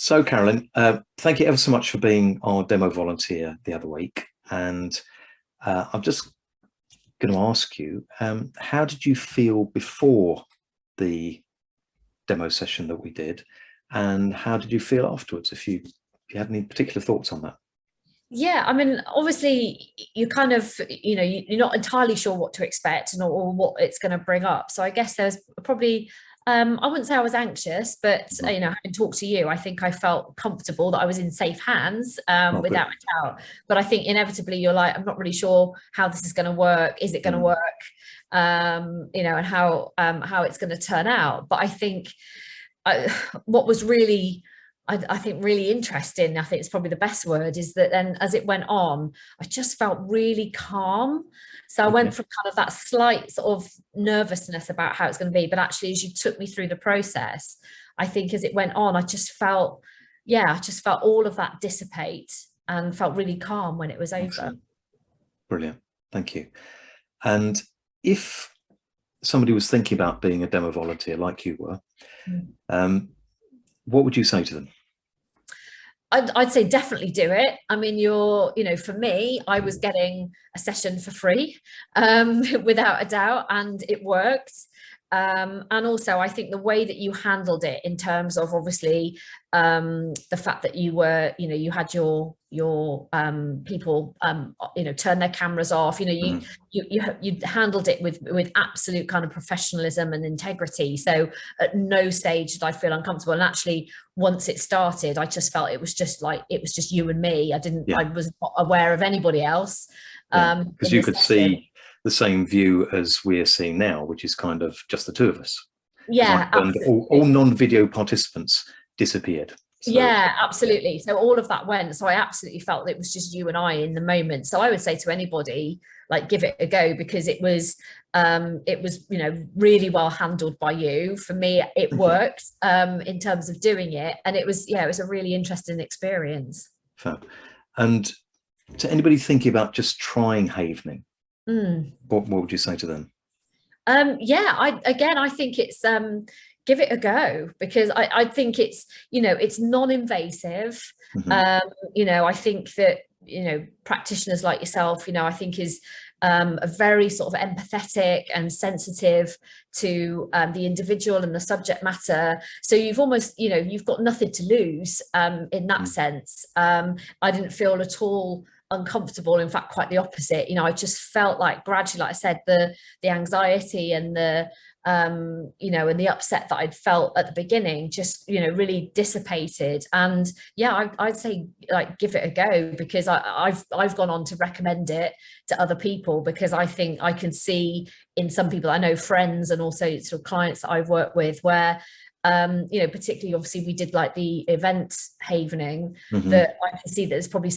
So, Carolyn, thank you ever so much for being our demo volunteer the other week. And I'm just going to ask you, how did you feel before the demo session that we did? And how did you feel afterwards, if you had any particular thoughts on that? Yeah, I mean, obviously, you kind of, you're not entirely sure what to expect or what it's going to bring up. So I guess there's probably, I wouldn't say I was anxious, but, having talked to you, I think I felt comfortable that I was in safe hands, Oh, good. without a doubt. But I think inevitably you're like, I'm not really sure how this is going to work. Is it going to work? And how it's going to turn out. But I think what was really I think really interesting, I think it's probably the best word, is that then as it went on, I just felt really calm. So I went from kind of that slight sort of nervousness about how it's going to be, but actually as you took me through the process, I think as it went on, I just felt all of that dissipate and felt really calm when it was over. Excellent. Brilliant. Thank you. And if somebody was thinking about being a demo volunteer like you were, what would you say to them? I'd say definitely do it. I mean, for me, I was getting a session for free, without a doubt, and it worked. And also, I think the way that you handled it in terms of obviously the fact that you were, you had your people, turn their cameras off. You handled it with absolute kind of professionalism and integrity. So at no stage did I feel uncomfortable. And actually, once it started, I just felt it was just you and me. I was not aware of anybody else. Because you could see the same view as we're seeing now, which is kind of just the two of us. Yeah, and all non-video participants disappeared. So, yeah, absolutely. So all of that went. So I absolutely felt it was just you and I in the moment. So I would say to anybody, like, give it a go, because it was really well handled by you. For me, it worked in terms of doing it, and it was a really interesting experience. Fab. And to anybody thinking about just trying havening, what would you say to them? I think it's give it a go, because I think it's it's non-invasive. I think that practitioners like yourself, I think is a very sort of empathetic and sensitive to the individual and the subject matter. So you've almost, you've got nothing to lose in that sense. I didn't feel at all uncomfortable. In fact, quite the opposite. I just felt like gradually, like I said, the anxiety and the and the upset that I'd felt at the beginning just really dissipated. And I'd say, like, give it a go, because I've gone on to recommend it to other people, because I think I can see in some people, I know friends and also sort of clients that I've worked with, where particularly obviously we did like the event havening, that I can see that there's probably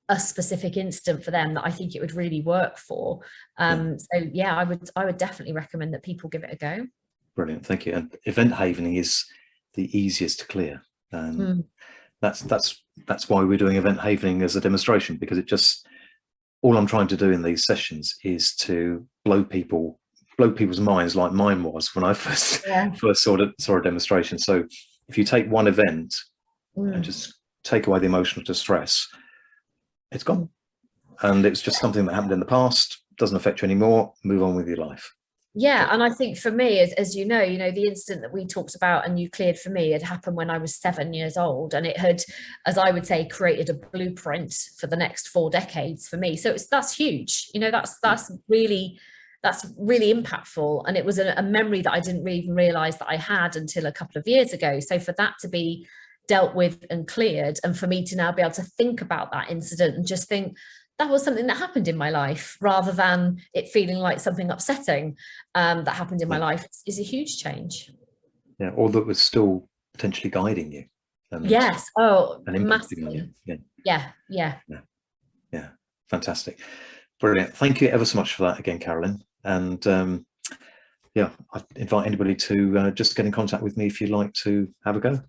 a specific instant for them that I think it would really work for. So I would definitely recommend that people give it a go. Brilliant, thank you. And event havening is the easiest to clear. That's why we're doing event havening as a demonstration, because all I'm trying to do in these sessions is to blow people's minds, like mine was when I first saw a demonstration. So if you take one event and just take away the emotional distress, it's gone. And it's just something that happened in the past, doesn't affect you anymore, move on with your life. Yeah, and I think for me, as you know, the incident that we talked about and you cleared for me had happened when I was 7 years old, and it had, as I would say, created a blueprint for the next 4 decades for me. So that's huge. That's really impactful, and it was a memory that I didn't even realize that I had until a couple of years ago. So for that to be dealt with and cleared, and for me to now be able to think about that incident and just think that was something that happened in my life, rather than it feeling like something upsetting that happened in my life, is a huge change. Yeah, or that was still potentially guiding you. Yes. Oh, and impacting on you. Yeah. Fantastic. Brilliant. Thank you ever so much for that again, Carolyn. And I invite anybody to just get in contact with me if you'd like to have a go.